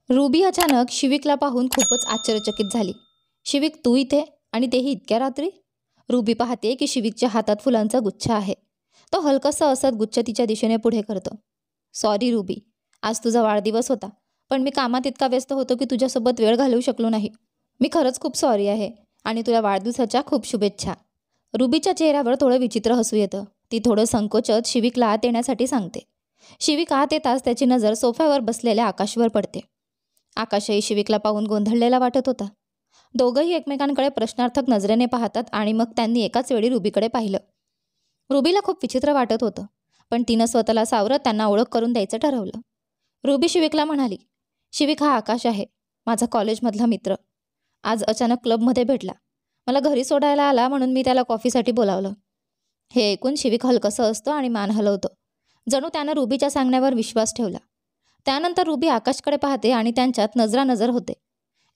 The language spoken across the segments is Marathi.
रुबी अचानक शिविकला पाहून खूपच आश्चर्यचकित झाली. शिविक, तू इथे? आणि तेही इतक्या रात्री? रुबी पाहते की शिविकच्या हातात फुलांचा गुच्छ आहे. तो हलकसा असत गुच्छ तिच्या दिशेने पुढे करतो. सॉरी रुबी, आज तुझा वाढदिवस होता, पण मी कामात इतका व्यस्त होतो की तुझ्यासोबत वेळ घालवू शकलो नाही. मी खरंच खूप सॉरी आहे आणि तुला वाढदिवसाच्या खूप शुभेच्छा. रुबीच्या चेहऱ्यावर थोडं विचित्र हसू येतं. ती थोडं संकोचत शिविकला आत येण्यासाठी सांगते. शिविक आत येताच त्याची नजर सोफ्यावर बसलेल्या आकाशवर पडते. आकाशही शिविकला पाहून गोंधळलेला वाटत होता. दोघंही एकमेकांकडे प्रश्नार्थक नजरेने पाहतात आणि मग त्यांनी एकाच वेळी रुबीकडे पाहिलं. रुबीला खूप विचित्र वाटत होतं, पण तिनं स्वतःला सावरत त्यांना ओळख करून द्यायचं ठरवलं. रुबी शिविकला म्हणाली, शिविक, हा आकाश आहे, माझा कॉलेजमधला मित्र. आज अचानक क्लबमध्ये भेटला. मला घरी सोडायला आला म्हणून मी त्याला कॉफीसाठी बोलावलं. हे ऐकून शिविक हलकसं असतं आणि मान हलवतो. जणू त्यानं रुबीच्या सांगण्यावर विश्वास ठेवला. त्यानंतर रुबी आकाशकडे पाहते आणि त्यांच्यात नजरानजर होते.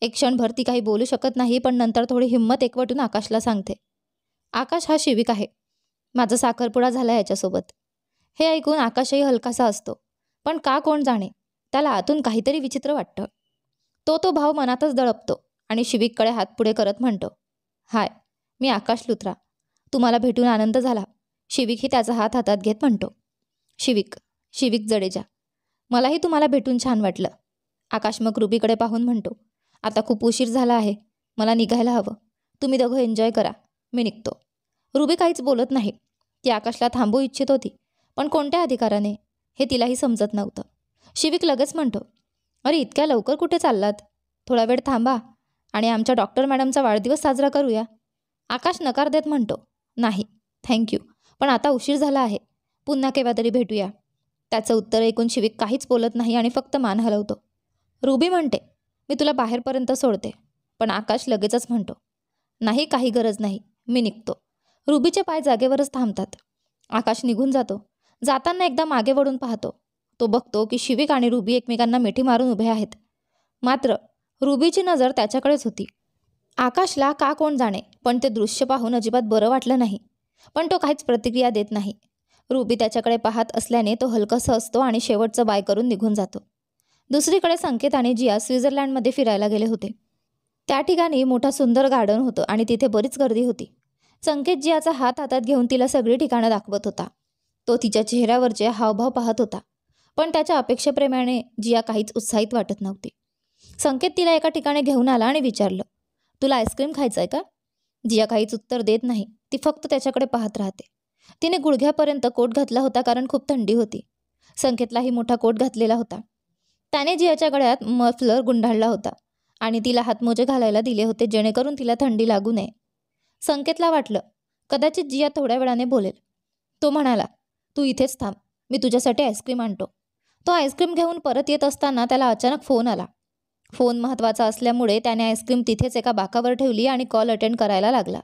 एक क्षणभर ती काही बोलू शकत नाही, पण नंतर थोडी हिंमत एकवटून आकाशला सांगते, आकाश, हा शिविक आहे. माझा साखरपुडा झाला याच्यासोबत. हे ऐकून आकाशही हलकासा असतो, पण का कोण जाणे, त्याला आतून काहीतरी विचित्र वाटतं. तो भाव मनातच दळपतो आणि शिविककडे हात पुढे करत म्हणतो, हाय, मी आकाश लुथरा. तुम्हाला भेटून आनंद झाला. शिविकही त्याचा हात हातात घेत म्हणतो. शिविक, शिविक जडेजा, मलाही तुम्हाला भेटून छान वाटलं. आकाश मग रुबीकडे पाहून म्हणतो, आता खूप उशीर झाला आहे, मला निघायला हवं. तुम्ही दोघं एन्जॉय करा, मी निघतो. रुबी काहीच बोलत नाही. ती आकाशला थांबवू इच्छित होती, पण कोणत्या अधिकाराने हे तिलाही समजत नव्हतं. शिविक लगेच म्हणतो, अरे इतक्या लवकर कुठे चाललात? थोडा वेळ थांबा आणि आमच्या डॉक्टर मॅडमचा वाढदिवस साजरा करूया. आकाश नकार देत म्हणतो, नाही थँक्यू, पण आता उशीर झाला आहे, पुन्हा केव्हा तरी भेटूया. त्याचं उत्तर ऐकून शिविक काहीच बोलत नाही आणि फक्त मान हलवतो. रुबी म्हणते, मी तुला बाहेरपर्यंत सोडते, पण आकाश लगेचच म्हणतो, नाही, काही गरज नाही, मी निघतो. रुबीचे पाय जागेवरच थांबतात. आकाश निघून जातो. जाताना एकदा मागे वळून पाहतो. तो बघतो की शिविक आणि रुबी एकमेकांना मिठी मारून उभे आहेत. मात्र रुबीची नजर त्याच्याकडेच होती. आकाशला का कोण जाणे, पण ते दृश्य पाहून अजिबात बरं वाटलं नाही, पण तो काहीच प्रतिक्रिया देत नाही. रुबी त्याच्याकडे पाहत असल्याने तो हलकसा असतो आणि शेवटचं बाय करून निघून जातो. दुसरीकडे संकेत आणि जिया स्वित्झर्लंडमध्ये फिरायला गेले होते. त्या ठिकाणी मोठा सुंदर गार्डन होतं आणि तिथे बरीच गर्दी होती. संकेत जियाचा हात हातात घेऊन तिला सगळी ठिकाणं दाखवत होता. तो तिच्या चेहऱ्यावरचे हावभाव पाहत होता, पण त्याच्या अपेक्षेप्रमाणे जिया काहीच उत्साहित वाटत नव्हती. संकेत तिला एका ठिकाणी घेऊन आला आणि विचारलं, तुला आईस्क्रीम खायचं आहे का? जिया काहीच उत्तर देत नाही. ती फक्त त्याच्याकडे पाहत राहते. तिने गुडघ्यापर्यंत कोट घातला होता कारण खूप थंडी होती. संकेतलाही मोठा कोट घातलेला होता. त्याने जियाच्या गळ्यात मफलर गुंडाळला होता आणि तिला हातमोजे घालायला दिले होते जेणेकरून तिला थंडी लागू नये. संकेतला वाटलं, कदाचित जिया थोड्या वेळाने बोलेल. तो म्हणाला, तू इथेच थांब, मी तुझ्यासाठी आईस्क्रीम आणतो. तो आईस्क्रीम घेऊन परत येत असताना त्याला अचानक फोन आला. फोन महत्त्वाचा असल्यामुळे त्याने आईस्क्रीम तिथेच एका बाकावर ठेवली आणि कॉल अटेंड करायला लागला.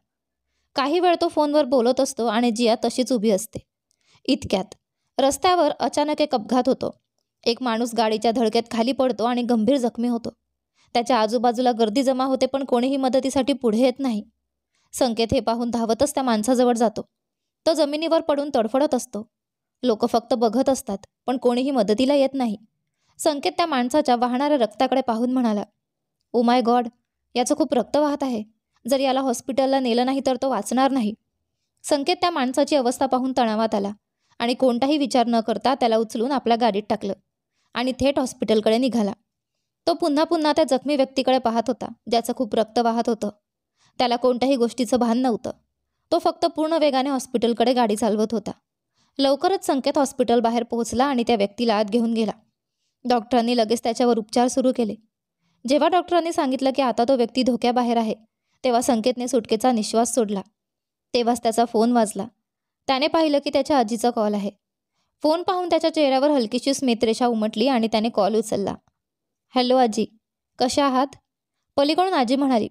काही वेळ तो फोनवर बोलत असतो आणि जिया तशीच उभी असते. इतक्यात रस्त्यावर अचानक एक अपघात होतो. एक माणूस गाडीच्या धडकेत खाली पडतो आणि गंभीर जखमी होतो. त्याच्या आजूबाजूला गर्दी जमा होते, पण कोणीही मदतीसाठी पुढे येत नाही. संकेत हे पाहून धावतच त्या माणसाजवळ जातो. तो जमिनीवर पडून तडफडत असतो. लोक फक्त बघत असतात, पण कोणीही मदतीला येत नाही. संकेत त्या माणसाच्या वाहणाऱ्या रक्ताकडे पाहून म्हणाला, ओ माय गॉड, याचं खूप रक्त वाहत आहे. जर याला हॉस्पिटलला नेलं नाही तर तो वाचणार नाही. संकेत त्या माणसाची अवस्था पाहून तणावात आला आणि कोणताही विचार न करता त्याला उचलून आपल्या गाडीत टाकलं आणि थेट हॉस्पिटलकडे निघाला. तो पुन्हा पुन्हा त्या जखमी व्यक्तीकडे पाहत होता, ज्याचं खूप रक्त वाहत होतं. त्याला कोणत्याही गोष्टीचं भान नव्हतं. तो फक्त पूर्ण वेगाने हॉस्पिटलकडे गाडी चालवत होता. लवकरच संकेत हॉस्पिटल बाहेर पोहोचला आणि त्या व्यक्तीला आत घेऊन गेला. डॉक्टरांनी लगेच त्याच्यावर उपचार सुरू केले. जेव्हा डॉक्टरांनी सांगितलं की आता तो व्यक्ती धोक्याबाहेर आहे, तेव्हा संकेतने सुटकेचा निश्वास सोडला. तेव्हाच त्याचा फोन वाजला. त्याने पाहिलं की त्याच्या आजीचा कॉल आहे. फोन पाहून त्याच्या चेहऱ्यावर हलकीशी स्मितरेषा उमटली आणि त्याने कॉल उचलला. हॅलो आजी, कशा आहात? पलीकडून आजी म्हणाली,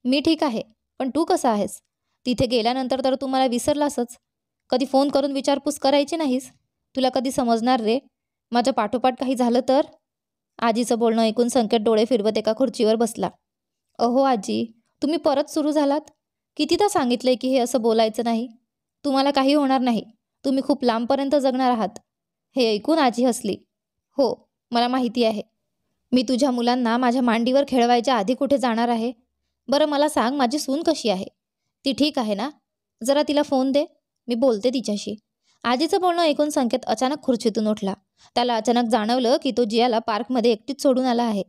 मी ठीक आहे, पण तू कसा आहेस? तिथे गेल्यानंतर तर तू मला विसरलासच. कधी फोन करून विचारपूस करायची नाहीस. तुला कधी समजणार रे, माझ्या पाठोपाठ काही झालं तर? आजीचं बोलणं ऐकून संकेत डोळे फिरवत एका खुर्चीवर बसला. अहो आजी, तुम्ही परत सुरू झालात? कितीदा सांगितलंय की हे असं बोलायचं नाही. तुम्हाला काही होणार नाही, तुम्ही खूप लांबपर्यंत जगणार आहात. हे ऐकून आजी हसली. हो, मला माहिती आहे. मी तुझ्या मुलांना माझ्या मांडीवर खेळवायच्या आधी कुठे जाणार आहे? बरं मला सांग, माझी सून कशी आहे? ती ठीक आहे ना? जरा तिला फोन दे, मी बोलते तिच्याशी. आजीचं बोलणं ऐकून संकेत अचानक खुर्चीतून उठला. त्याला अचानक जाणवलं की तो जियाला पार्कमध्ये एकटीच सोडून आला आहे.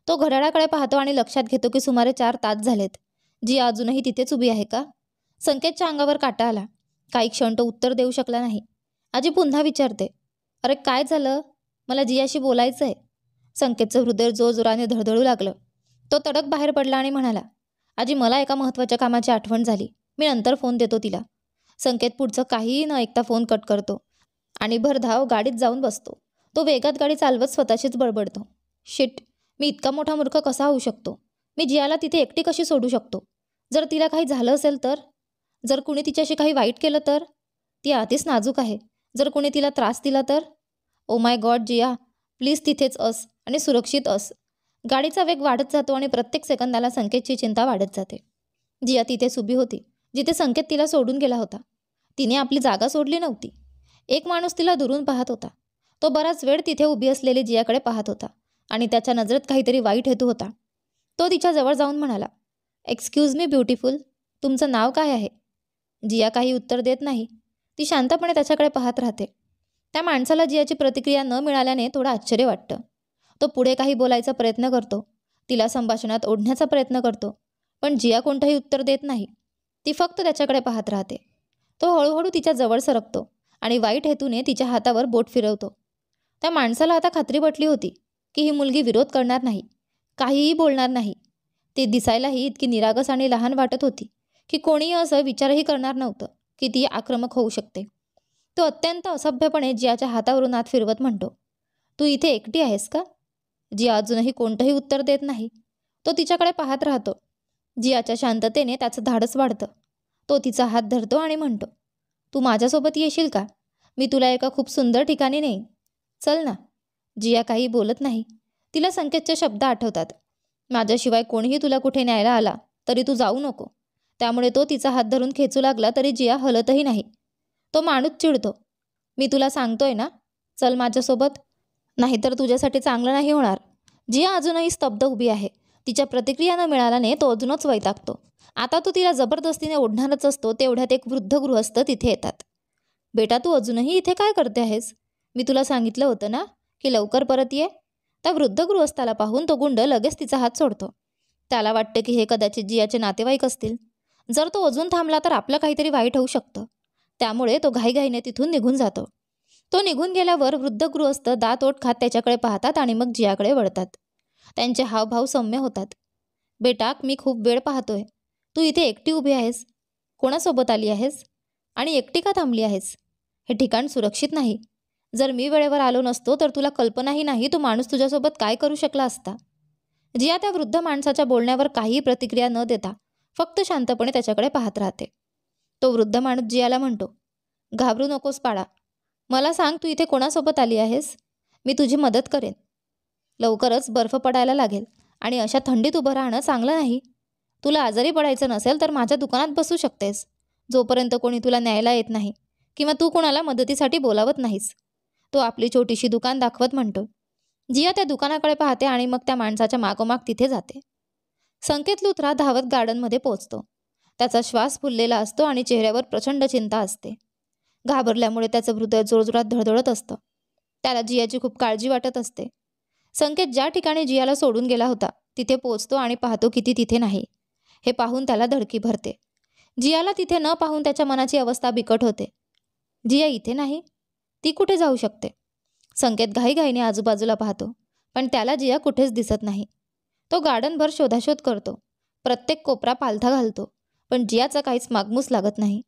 तो घड्याळाकडे पाहतो आणि लक्षात घेतो की सुमारे 4 तास झालेत. जिया अजूनही तिथेच उभी आहे का? संकेतच्या अंगावर काटा आला. काही क्षण तो उत्तर देऊ शकला नाही. आजी पुन्हा विचारते, अरे काय झालं? मला जियाशी बोलायचं आहे. संकेतचं हृदय जोरजोराने धडधडू लागलं. तो तडक बाहेर पडला आणि म्हणाला, आजी मला एका महत्त्वाच्या कामाची आठवण झाली. मी नंतर फोन देतो तिला. संकेत पुढचं काहीही न ऐकता फोन कट करतो आणि भरधाव गाडीत जाऊन बसतो. तो वेगात गाडी चालवत स्वतःशीच बडबडतो, शिट, मी इतका मोठा मूर्ख कसा होऊ शकतो? मी जियाला तिथे एकटी कशी सोडू शकतो? जर तिला काही झालं असेल तर? जर कुणी तिच्याशी काही वाईट केलं तर? ती आधीच नाजूक आहे. जर कुणी तिला त्रास दिला तर? ओ माय गॉड जिया, प्लीज तिथेच अस आणि सुरक्षित अस. गाडीचा वेग वाढत जातो आणि प्रत्येक सेकंदाला संकेतची चिंता वाढत जाते. जिया तिथेच उभी होती जिथे संकेत तिला सोडून गेला होता. तिने आपली जागा सोडली नव्हती. एक माणूस तिला दुरून पाहत होता. तो बराच वेळ तिथे उभी असलेली जियाकडे पाहत होता आणि त्याच्या नजरेत काहीतरी वाईट हेतू होता. तो तिच्या जवळ जाऊन म्हणाला, एक्सक्यूज मी ब्युटिफुल, तुमचं नाव काय आहे? जिया काही उत्तर देत नाही. ती शांतपणे त्याच्याकडे पाहत राहते. त्या माणसाला जियाची प्रतिक्रिया न मिळाल्याने थोडं आश्चर्य वाटतं. तो पुढे काही बोलायचा प्रयत्न करतो. तिला संभाषणात ओढण्याचा प्रयत्न करतो. पण जिया कोणतंही उत्तर देत नाही. ती फक्त त्याच्याकडे पाहत राहते. तो हळूहळू तिच्या जवळ सरकतो आणि वाईट हेतूने तिच्या हातावर बोट फिरवतो. त्या माणसाला आता खात्री पटली होती की ही मुलगी विरोध करणार नाही, काहीही बोलणार नाही. ती दिसायलाही इतकी निरागस आणि लहान वाटत होती की कोणीही असं विचारही करणार नव्हतं की ती आक्रमक होऊ शकते. तो अत्यंत असभ्यपणे जियाच्या हातावरून हात फिरवत म्हणतो, तू इथे एकटी आहेस का? जिया अजूनही कोणतंही उत्तर देत नाही. तो तिच्याकडे पाहत राहतो. जियाच्या शांततेने त्याचं धाडस वाढतं. तो तिचा हात धरतो आणि म्हणतो, तू माझ्यासोबत येशील का? मी तुला एका खूप सुंदर ठिकाणी नेईन. चल ना. जिया काही बोलत नाही. तिला संकेतचे शब्द आठवतात, माझ्याशिवाय कोणीही तुला कुठे न्यायला आला तरी तू जाऊ नको. त्यामुळे तो तिचा हात धरून खेचू लागला तरी जिया हलतही नाही. तो माणूस चिडतो, मी तुला सांगतोय ना, चल माझ्यासोबत, नाहीतर तुझ्यासाठी चांगलं नाही होणार. जिया अजूनही स्तब्ध उभी आहे. तिच्या प्रतिक्रिया न मिळाल्याने तो अजूनच वैतागतो. आता तो तिला जबरदस्तीने ओढणारच असतो तेवढ्यात एक वृद्ध गृहस्थ तिथे येतात. बेटा तू अजूनही इथे काय करते आहेस? मी तुला सांगितलं होतं ना की लवकर परत ये. त्या वृद्ध गृहस्थाला पाहून तो गुंड लगेच तिचा हात सोडतो. त्याला वाटतं की हे कदाचित जियाचे नातेवाईक असतील. जर तो अजून थांबला तर आपलं काहीतरी वाईट होऊ शकतं. त्यामुळे तो घाईघाईने तिथून निघून जातो. तो निघून गेल्यावर वृद्ध गृहस्थ दात ओठ खात त्याच्याकडे पाहतात आणि मग जियाकडे वळतात. त्यांचे हावभाव सौम्य होतात. बेटा मी खूप वेळ पाहतोय. तू इथे एकटी उभी आहेस. कोणासोबत आली आहेस? आणि एकटी का थांबली आहेस? हे ठिकाण सुरक्षित नाही. जर मी वेळेवर आलो नसतो तर तुला कल्पनाही नाही तो माणूस तुझ्यासोबत काय करू शकला असता. जिया त्या वृद्ध माणसाच्या बोलण्यावर काहीही प्रतिक्रिया न देता फक्त शांतपणे त्याच्याकडे पाहत राहते. तो वृद्ध माणूस जियाला म्हणतो, घाबरू नकोस बाळा. मला सांग तू इथे कोणासोबत आली आहेस? मी तुझी मदत करेन. लवकरच बर्फ पडायला लागेल आणि अशा थंडीत उभं राहणं चांगलं नाही. तुला आजारी पडायचं नसेल तर माझ्या दुकानात बसू शकतेस, जोपर्यंत कोणी तुला न्यायला येत नाही किंवा तू कोणाला मदतीसाठी बोलावत नाहीस. तो आपली छोटीशी दुकान दाखवत म्हणतो. जिया त्या दुकानाकडे पाहते आणि मग त्या माणसाच्या मागोमाग तिथे जाते. संकेत लुथरा धावत गार्डनमध्ये पोहोचतो. त्याचा श्वास फुललेला असतो आणि चेहऱ्यावर प्रचंड चिंता असते. घाबरल्यामुळे त्याचं हृदय जोरजोरात धडधडत असतं. त्याला जियाची खूप काळजी वाटत असते. संकेत ज्या ठिकाणी जियाला सोडून गेला होता तिथे पोहोचतो आणि पाहतो की ती तिथे नाही. हे पाहून त्याला धडकी भरते. जियाला तिथे न पाहून त्याच्या मनाची अवस्था बिकट होते. जिया इथे नाही? ती कुठे जाऊ शकते? संकेत घाईघाईने आजूबाजूला पाहतो, पण त्याला जिया कुठेच दिसत नाही. तो गार्डनभर शोधाशोध करतो. प्रत्येक कोपरा पालथा घालतो, पण जियाचा काहीच मागमूस लागत नाही.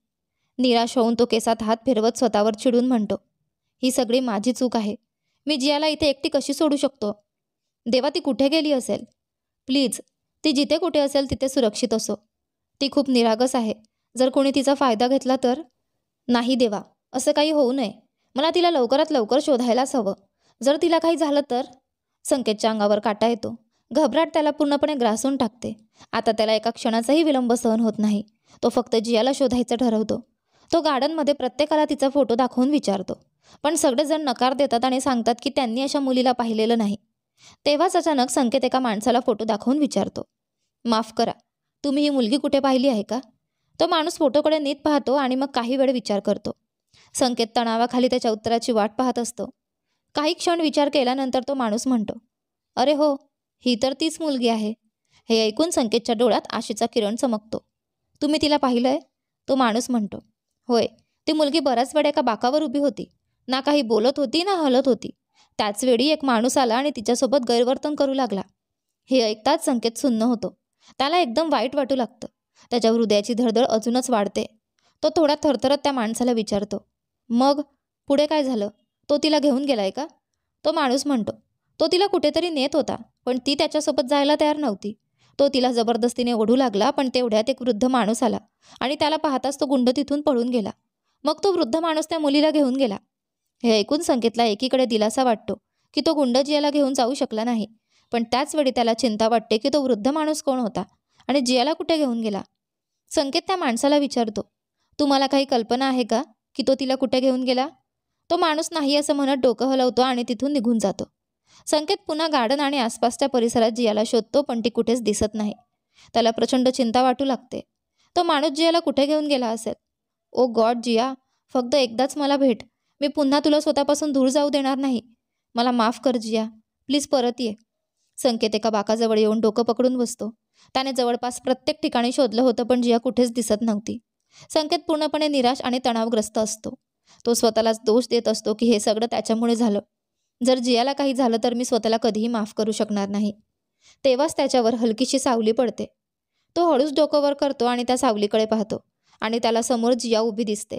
निराश होऊन तो केसात हात फिरवत स्वतःवर चिडून म्हणतो, ही सगळी माझी चूक आहे. मी जियाला इथे एकटी कशी सोडू शकतो? देवा, ती कुठे गेली असेल? प्लीज, ती जिथे कुठे असेल तिथे सुरक्षित असो. ती खूप निरागस आहे. जर कोणी तिचा फायदा घेतला तर? नाही देवा, असं काही होऊ नये. मला तिला लवकरात लवकर शोधायलाच हवं. जर तिला काही झालं तर? संकेतच्या अंगावर काटा येतो. घबराट त्याला पूर्णपणे ग्रासून टाकते. आता त्याला एका क्षणाचाही विलंब सहन होत नाही. तो फक्त जियाला शोधायचं ठरवतो. तो गार्डनमध्ये प्रत्येकाला तिचा फोटो दाखवून विचारतो, पण सगळेजण नकार देतात आणि सांगतात की त्यांनी अशा मुलीला पाहिलेलं नाही. तेव्हाच अचानक संकेत एका माणसाला फोटो दाखवून विचारतो, माफ करा, तुम्ही ही मुलगी कुठे पाहिली आहे का? तो माणूस फोटोकडे नीट पाहतो आणि मग काही वेळ विचार करतो. संकेत तणावाखाली त्याच्या उत्तराची वाट पाहत असतो. काही क्षण विचार केल्यानंतर तो माणूस म्हणतो, अरे हो, ही तर तीच मुलगी आहे. हे ऐकून संकेतच्या डोळ्यात आशेचा किरण चमकतो. तुम्ही तिला पाहिलंय? तो माणूस म्हणतो, होय, ती मुलगी बराच वेळ एका बाकावर उभी होती. ना काही बोलत होती ना हलत होती. त्याच वेळी एक माणूस आला आणि तिच्यासोबत गैरवर्तन करू लागला. हे ऐकताच संकेत सुन्न होतो. त्याला एकदम वाईट वाटू लागतं. त्याच्या हृदयाची धडधड अजूनच वाढते. तो थोडा थरथरत त्या माणसाला विचारतो, मग पुढे काय झालं? तो तिला घेऊन गेलाय का? तो माणूस म्हणतो, तो तिला कुठेतरी नेत होता, पण ती त्याच्यासोबत जायला तयार नव्हती. तो तिला जबरदस्तीने ओढू लागला, पण तेवढ्यात एक वृद्ध माणूस आला आणि त्याला पाहताच तो गुंड तिथून पळून गेला. मग तो वृद्ध माणूस त्या मुलीला घेऊन गेला. हे ऐकून संकेतला एकीकडे दिलासा वाटतो की तो गुंड जियाला घेऊन जाऊ शकला नाही, पण त्याच वेळी त्याला चिंता वाटते की तो वृद्ध माणूस कोण होता आणि जियाला कुठे घेऊन गेला. संकेत त्या माणसाला विचारतो, तुम्हाला काही कल्पना आहे का की तो तिला कुठे घेऊन गेला? तो माणूस नाही असं म्हणत डोकं हलवतो आणि तिथून निघून जातो. संकेत पुन्हा गार्डन आणि आसपासच्या परिसरात जियाला शोधतो, पण ती कुठेच दिसत नाही. त्याला प्रचंड चिंता वाटू लागते. तो माणूस जियाला कुठे घेऊन गेला असेल? ओ गॉड जिया, फक्त एकदाच मला भेट. मी पुन्हा तुला स्वतःपासून दूर जाऊ देणार नाही. मला माफ कर जिया, प्लीज परत ये. संकेत एका बाकाजवळ येऊन डोकं पकडून बसतो. त्याने जवळपास प्रत्येक ठिकाणी शोधलं होतं, पण जिया कुठेच दिसत नव्हती. संकेत पूर्णपणे निराश आणि तणावग्रस्त असतो. तो स्वतःलाच दोष देत असतो की हे सगळं त्याच्यामुळे झालं. जर जियाला काही झालं तर मी स्वतःला कधीही माफ करू शकणार नाही. तेव्हाच त्याच्यावर हलकीशी सावली पडते. तो हळूच डोकं वर करतो आणि त्या सावलीकडे पाहतो आणि त्याला समोर जिया उभी दिसते.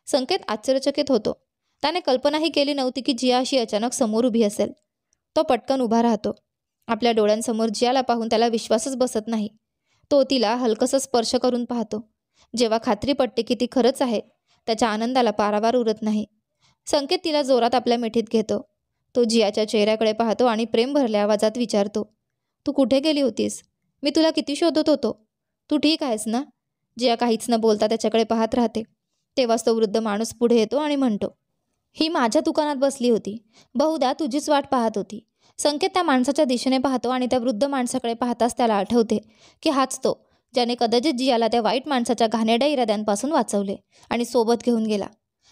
संकेत आश्चर्यचकित होतो. त्याने कल्पनाही केली नव्हती की जिया अशी अचानक समोर उभी असेल. तो पटकन उभा राहतो. आपल्या डोळ्यांसमोर जियाला पाहून त्याला विश्वासच बसत नाही. तो तिला हलकसं स्पर्श करून पाहतो. जेव्हा खात्री पटते की ती खरंच आहे, त्याच्या आनंदाला पारावार उरत नाही. संकेत तिला जोरात आपल्या मिठीत घेतो. तो जियाच्या चेहऱ्याकडे पाहतो आणि प्रेम भरल्या आवाजात विचारतो, तू कुठे गेली होतीस? मी तुला किती शोधत होतो. तू ठीक आहेस ना? जिया काहीच न बोलता त्याच्याकडे पाहत राहते. तेव्हाच तो वृद्ध माणूस पुढे येतो आणि म्हणतो, ही माझ्या दुकानात बसली होती. बहुधा तुझीच वाट पाहत होती. संकेत त्या माणसाच्या दिशेने पाहतो आणि त्या वृद्ध माणसाकडे पाहताच त्याला आठवते की हाच तो, ज्याने कदाचित जियाला त्या वाईट माणसाच्या घाणेरड्या इराद्यांपासून वाचवले आणि सोबत घेऊन गेला.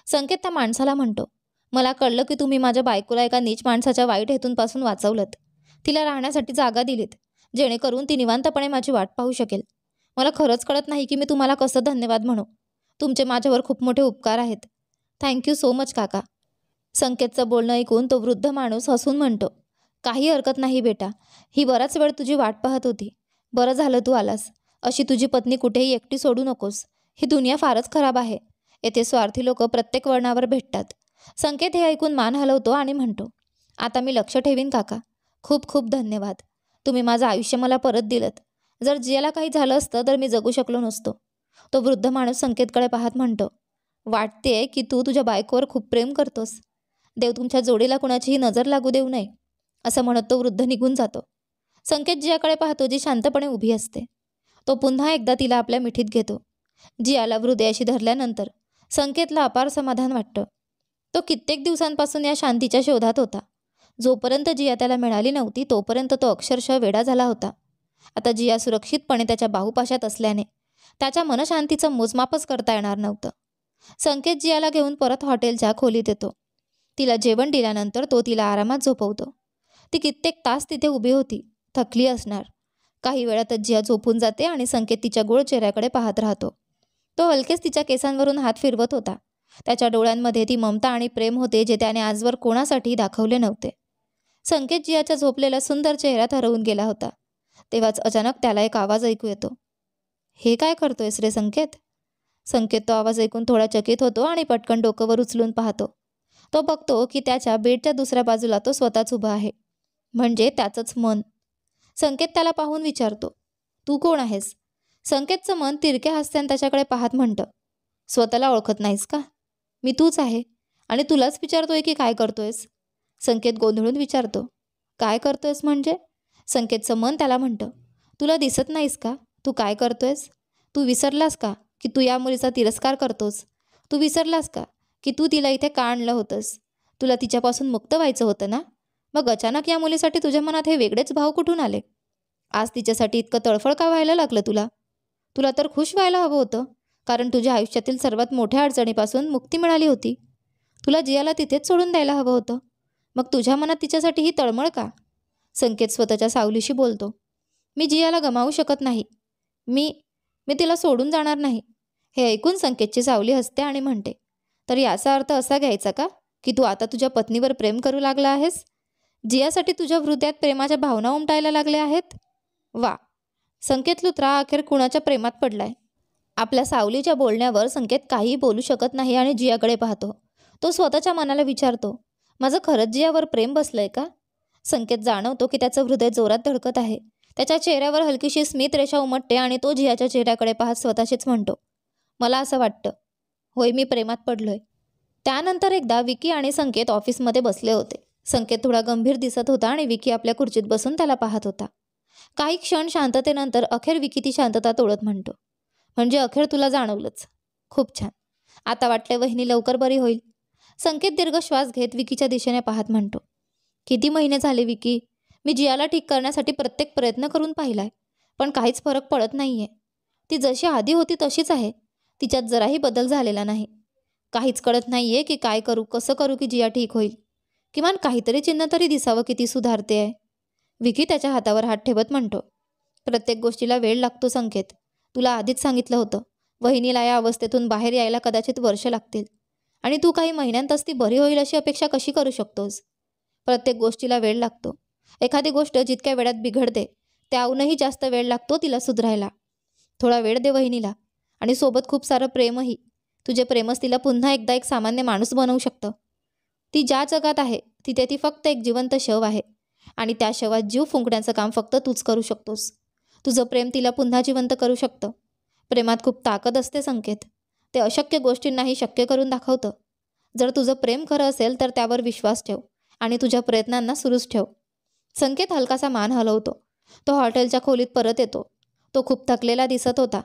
संकेत त्या माणसाला म्हणतो, मला कळलं की तुम्ही माझ्या बायकोला एका नीच माणसाच्या वाईट हेतूंपासून वाचवलंत. तिला राहण्यासाठी जागा दिलीत, जेणेकरून ती निवांतपणे माझी वाट पाहू शकेल. मला खरंच कळत नाही की मी तुम्हाला कसं धन्यवाद म्हणू. तुमचे माझ्यावर खूप मोठे उपकार आहेत. थँक्यू सो मच काका. संकेतचं बोलणं ऐकून तो वृद्ध माणूस हसून म्हणतो, काही हरकत नाही बेटा. ही बराच वेळ तुझी वाट पाहत होती. बरं झालं तू आलास. अशी तुझी पत्नी कुठेही एकटी सोडू नकोस. ही दुनिया फारच खराब आहे. येथे स्वार्थी लोक प्रत्येक वळणावर भेटतात. संकेत हे ऐकून मान हलवतो आणि म्हणतो, आता मी लक्ष ठेवीन काका. खूप खूप धन्यवाद. तुम्ही माझं आयुष्य मला परत दिलंत. जर जियाला काही झालं असतं तर मी जगू शकलो नसतो. तो वृद्ध माणूस संकेतकडे पाहत म्हणतो, वाटते की तू तुझ्या बायकोवर खूप प्रेम करतोस. देव तुमच्या जोडीला कुणाचीही नजर लागू देऊ नये. असं म्हणत तो वृद्ध निघून जातो. संकेत जियाकडे पाहतो, जी शांतपणे उभी असते. तो पुन्हा एकदा तिला आपल्या मिठीत घेतो. जियाला हृदयाशी धरल्यानंतर संकेतला अपार समाधान वाटतं. तो कित्येक दिवसांपासून या शांतीच्या शोधात होता. जोपर्यंत जिया त्याला मिळाली नव्हती तोपर्यंत तो अक्षरशः वेडा झाला होता. आता जिया सुरक्षितपणे त्याच्या बाहुपाशात असल्याने त्याच्या मनशांतीचं मोजमापच करता येणार नव्हतं. संकेत जियाला घेऊन परत हॉटेलच्या खोलीत येतो. तिला जेवण दिल्यानंतर तो तिला आरामात झोपवतो. ती कित्येक तास तिथे उभी होती, थकली असणार. काही वेळातच जिया झोपून जाते आणि संकेत तिच्या गोड चेहऱ्याकडे पाहत राहतो. तो हलकेच तिच्या केसांवरून हात फिरवत होता. त्याच्या डोळ्यांमध्ये ती ममता आणि प्रेम होते, जे त्याने आजवर कोणासाठीही दाखवले नव्हते. संकेत जियाच्या झोपलेला सुंदर चेहऱ्यात हरवून गेला होता. तेव्हाच अचानक त्याला एक आवाज ऐकू येतो. हे काय करतोयस रे संकेत? संकेत तो आवाज ऐकून थोडा चकित होतो आणि पटकन डोकं उचलून पाहतो. तो बघतो की त्याच्या बेडच्या दुसऱ्या बाजूला तो स्वतःच उभा आहे, म्हणजे त्याचंच मन. संकेत त्याला पाहून विचारतो, तू कोण आहेस? संकेतचं मन तिरक्या हास्याने त्याच्याकडे पाहत म्हणतं, स्वतःला ओळखत नाहीस का? मी तूच आहे आणि तुलाच विचारतोय की काय करतोयस. संकेत गोंधळून विचारतो, काय करतोयस म्हणजे? संकेतचं मन त्याला म्हणतं, तुला दिसत नाहीस का तू काय करतोयस? तू विसरलास का की तू या मुलीचा तिरस्कार करतोस? तू विसरलास का की तू तिला इथे का आणलं होतंस? तुला तिच्यापासून मुक्त व्हायचं होतं ना? मग अचानक या मुलीसाठी तुझ्या मनात हे वेगळेच भाव कुठून आले? आज तिच्यासाठी इतकं तळफळ का व्हायला लागलं तुला? तुला तर खुश व्हायला हवं होतं, कारण तुझ्या आयुष्यातील सर्वात मोठ्या अडचणीपासून मुक्ती मिळाली होती. तुला जियाला तिथेच सोडून द्यायला हवं होतं. मग तुझ्या मनात तिच्यासाठी ही तळमळ का? संकेत स्वतःच्या सावलीशी बोलतो. मी जियाला गमावू शकत नाही. मी मी तिला सोडून जाणार नाही. हे ऐकून संकेतची सावली हसते आणि म्हणते, तर याचा अर्थ असा घ्यायचा का की तू आता तुझ्या पत्नीवर प्रेम करू लागला आहेस? जियासाठी तुझ्या हृदयात प्रेमाच्या भावना उमटायला लागल्या आहेत? वा. संकेत लुत्रा अखेर कुणाच्या प्रेमात पडलाय. आपल्या सावलीच्या बोलण्यावर संकेत काहीही बोलू शकत नाही आणि जियाकडे पाहतो. तो स्वतःच्या मनाला विचारतो, माझं खरंच जियावर प्रेम बसलंय का? संकेत जाणवतो की त्याचं हृदय जोरात धडकत आहे. त्याच्या चेहऱ्यावर हलकीशी स्मित रेषा उमटते आणि तो जियाच्या चेहऱ्याकडे पाहत स्वतःशीच म्हणतो, मला असं वाटतं, होय मी प्रेमात पडलोय. त्यानंतर एकदा विकी आणि संकेत ऑफिसमध्ये बसले होते. संकेत थोडा गंभीर दिसत होता आणि विकी आपल्या खुर्चीत बसून त्याला पाहत होता. काही क्षण शांततेनंतर अखेर विकी ती शांतता तोडत म्हणतो, म्हणजे अखेर तुला जाणवलंच. खूप छान. आता वाटले वहिनी लवकर बरी होईल. संकेत दीर्घ श्वास घेत विकीच्या दिशेने पाहत म्हणतो, किती महिने झाले विकी, मी जियाला ठीक करण्यासाठी प्रत्येक प्रयत्न करून पाहिलाय, पण काहीच फरक पडत नाहीये. ती जशी आधी होती तशीच आहे. तिच्यात जराही बदल झालेला नाही. काहीच कळत नाहीये की काय करू, कसं करू की जिया ठीक होईल. किमान काहीतरी चिन्ह तरी दिसावं की ती सुधारते आहे. विकी त्याच्या हातावर हात ठेवत म्हणतो, प्रत्येक गोष्टीला वेळ लागतो संकेत. तुला आधीच सांगितलं होतं, वहिनीला या अवस्थेतून बाहेर यायला कदाचित वर्ष लागतील आणि तू काही महिन्यांतच ती बरी होईल अशी अपेक्षा कशी करू शकतोस? प्रत्येक गोष्टीला वेळ लागतो. एखादी गोष्ट जितक्या वेळात बिघडते त्याहूनही जास्त वेळ लागतो तिला सुधारायला. थोडा वेळ दे वहिनीला आणि सोबत खूप सारं प्रेमही. तुझे प्रेमच तिला पुन्हा एकदा एक सामान्य माणूस बनवू शकतं. ती ज्या जगात आहे तिथे ती फक्त एक जिवंत शव आहे आणि त्या शवात जीव फुंकण्याचं काम फक्त तूच करू शकतोस. तुझं प्रेम तिला पुन्हा जिवंत करू शकतं. प्रेमात खूप ताकद असते संकेत. ते अशक्य गोष्टींनाही शक्य करून दाखवतं. जर तुझं प्रेम खरं असेल तर त्यावर विश्वास ठेव आणि तुझ्या प्रयत्नांना सुरूच ठेव. संकेत हलकासा मान हलवतो. तो हॉटेलच्या खोलीत परत येतो. तो खूप थकलेला दिसत होता.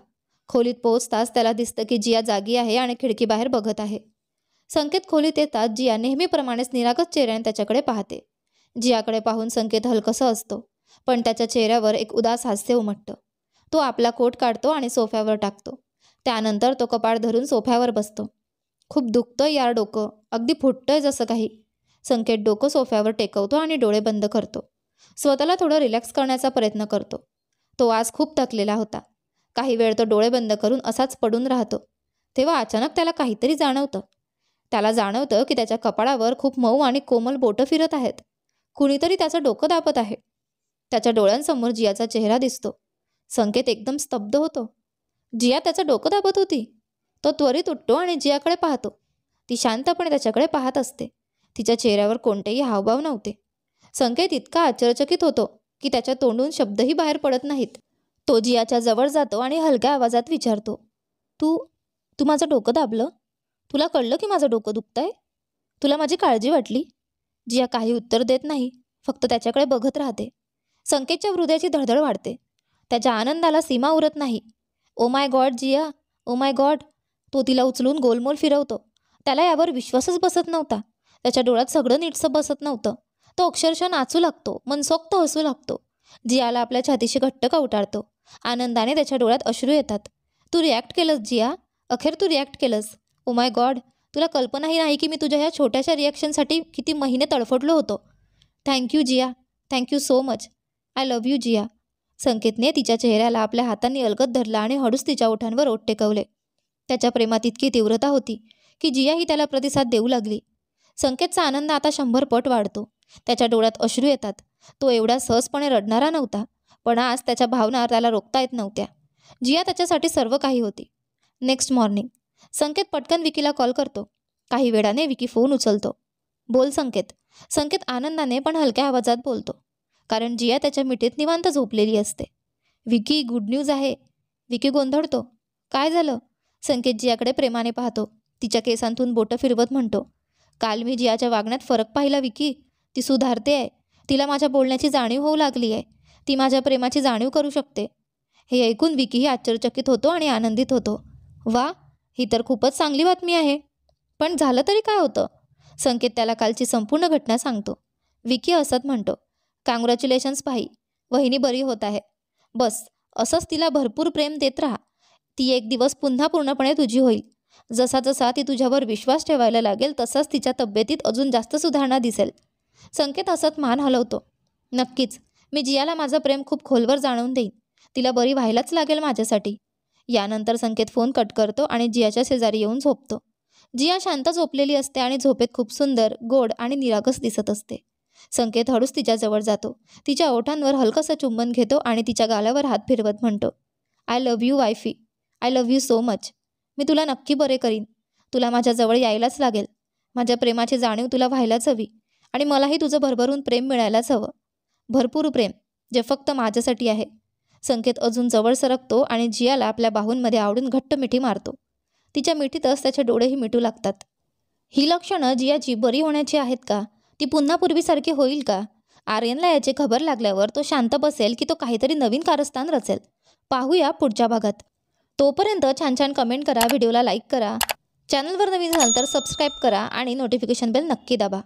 खोलीत पोहोचताच त्याला दिसतं की जिया जागी आहे आणि खिडकीबाहेर बघत आहे. संकेत खोलीत येतात जिया नेहमीप्रमाणेच निरागस चेहऱ्याने त्याच्याकडे पाहते. जियाकडे पाहून संकेत हलकसा असतो, पण त्याच्या चेहऱ्यावर एक उदास हास्य उमटतं. तो आपला कोट काढतो आणि सोफ्यावर टाकतो. त्यानंतर तो कपाळ धरून सोफ्यावर बसतो. खूप दुखतं यार डोकं, अगदी फुटतंय जसं काही. संकेत डोकं सोफ्यावर टेकवतो आणि डोळे बंद करतो. स्वतःला थोडं रिलॅक्स करण्याचा प्रयत्न करतो. तो आज खूप थकलेला होता. काही वेळ तो डोळे बंद करून असाच पडून राहतो. तेव्हा अचानक त्याला काहीतरी जाणवतं. त्याला जाणवतं की त्याच्या कपाळावर खूप मऊ आणि कोमल बोटं फिरत आहेत. कुणीतरी त्याचं डोकं दाबत आहे. त्याच्या डोळ्यांसमोर जियाचा चेहरा दिसतो. संकेत एकदम स्तब्ध होतो. जिया त्याचं डोकं दाबत होती. तो त्वरित उठतो आणि जियाकडे पाहतो. ती शांतपणे त्याच्याकडे पाहत असते. तिच्या चेहऱ्यावर कोणतेही हावभाव नव्हते. संकेत इतका आश्चर्यचकित होतो की त्याच्या तोंडून शब्दही बाहेर पडत नाहीत. तो जियाच्या जवळ जातो आणि हलक्या आवाजात विचारतो, तू तू माझं डोकं दाबलं? तुला कळलं की माझं डोकं दुखतंय? तुला माझी काळजी वाटली? जिया काही उत्तर देत नाही, फक्त त्याच्याकडे बघत राहते. संकेतच्या हृदयाची धडधड वाढते. त्याच्या आनंदाला सीमा उरत नाही. Oh my God Jiya, oh my God. तो तिला उचलून गोलमोल फिरवतो. त्याला यावर विश्वासच बसत नव्हता. त्याच्या डोळ्यात सगळं नीटसं बसत नव्हतं. तो अक्षरशः नाचू लागतो, मनसोक्त हसू लागतो. जियाला आपल्या छातीशी घट्ट कवटाळतो. आनंदाने त्याच्या डोळ्यात अश्रू येतात. तू रिॲक्ट केलंस जिया, अखेर तू रिॲक्ट केलंस. ओ माय गॉड, तुला कल्पनाही नाही की मी तुझ्या ह्या छोट्याशा रिॲक्शनसाठी किती महिने तडफडलो होतो. Thank you Jiya, thank you so much. I love you Jiya. संकेतने तिच्या चेहऱ्याला आपल्या हातांनी अलगद धरला आणि हळूच तिच्या ओठांवर ओठ टेकवले. त्याच्या प्रेमात इतकी तीव्रता होती की जिया ही त्याला प्रतिसाद देऊ लागली. संकेतचा आनंद आता 100 पट वाढतो. त्याच्या डोळ्यात अश्रू येतात. तो एवढा सहजपणे रडणारा नव्हता, पण आज त्याच्या भावना त्याला रोखता येत नव्हत्या. जिया त्याच्यासाठी सर्व काही होती. नेक्स्ट मॉर्निंग संकेत पटकन विकीला कॉल करतो. काही वेळाने विकी फोन उचलतो. बोल संकेत. संकेत आनंदाने पण हलक्या आवाजात बोलतो, कारण जिया त्याच्या मिठीत निवांत झोपलेली असते. विकी, गुड न्यूज आहे. विकी गोंधळतो. काय झालं? संकेत जियाकडे प्रेमाने पाहतो. तिच्या केसांतून बोटं फिरवत म्हणतो, काल मी जियाच्या वागण्यात फरक पाहिला विकी. ती सुधारते आहे. तिला माझ्या बोलण्याची जाणीव होऊ लागली आहे. ती माझ्या प्रेमाची जाणीव करू शकते. हे ऐकून विकीही आश्चर्यचकित होतो आणि आनंदित होतो. वा, ही तर खूपच चांगली बातमी आहे. पण झालं तरी काय होतं? संकेत त्याला कालची संपूर्ण घटना सांगतो. विकी हसत म्हणतो, कॉंग्रॅच्युलेशन्स भाई, वहिनी बरी होत आहे. बस असंच तिला भरपूर प्रेम देत राहा. ती एक दिवस पुन्हा पूर्णपणे तुझी होईल. जसा जसा ती तुझ्यावर विश्वास ठेवायला लागेल तसाच तिच्या तब्येतीत अजून जास्त सुधारणा दिसेल. संकेत हसत मान हलवतो. नक्कीच, मी जियाला माझं प्रेम खूप खोलवर जाणवून देईन. तिला बरी व्हायलाच लागेल माझ्यासाठी. यानंतर संकेत फोन कट करतो आणि जियाच्या शेजारी येऊन झोपतो. जिया शांत झोपलेली असते आणि झोपेत खूप सुंदर, गोड आणि निरागस दिसत असते. संकेत हळूच तिच्याजवळ जातो. तिच्या ओठांवर हलकंसं चुंबन घेतो आणि तिच्या गालावर हात फिरवत म्हणतो, I love you wifey. I love you so much. मी तुला नक्की बरे करीन. तुला माझ्याजवळ यायलाच लागेल. माझ्या प्रेमाची जाणीव तुला व्हायलाच हवी आणि मलाही तुझं भरभरून प्रेम मिळायलाच हवं. भरपूर प्रेम, जे फक्त माझ्यासाठी आहे. संकेत अजून जवळ सरकतो आणि जियाला आपल्या बाहूंमध्ये आवडून घट्ट मिठी मारतो. तिच्या मिठीतच त्याचे डोळेही मिटू लागतात. ही लक्षणं जियाची बरी होण्याची आहेत का? ती पुन्हा पूर्वीसारखी होईल का? आर्यनला याची खबर लागल्यावर तो शांत बसेल की तो काहीतरी नवीन कारस्थान रचेल? पाहूया पुढच्या भागात. तोपर्यंत छान छान कमेंट करा, व्हिडिओला लाईक करा, चॅनलवर नवीन झाल तर सबस्क्राईब करा आणि नोटिफिकेशन बेल नक्की दाबा.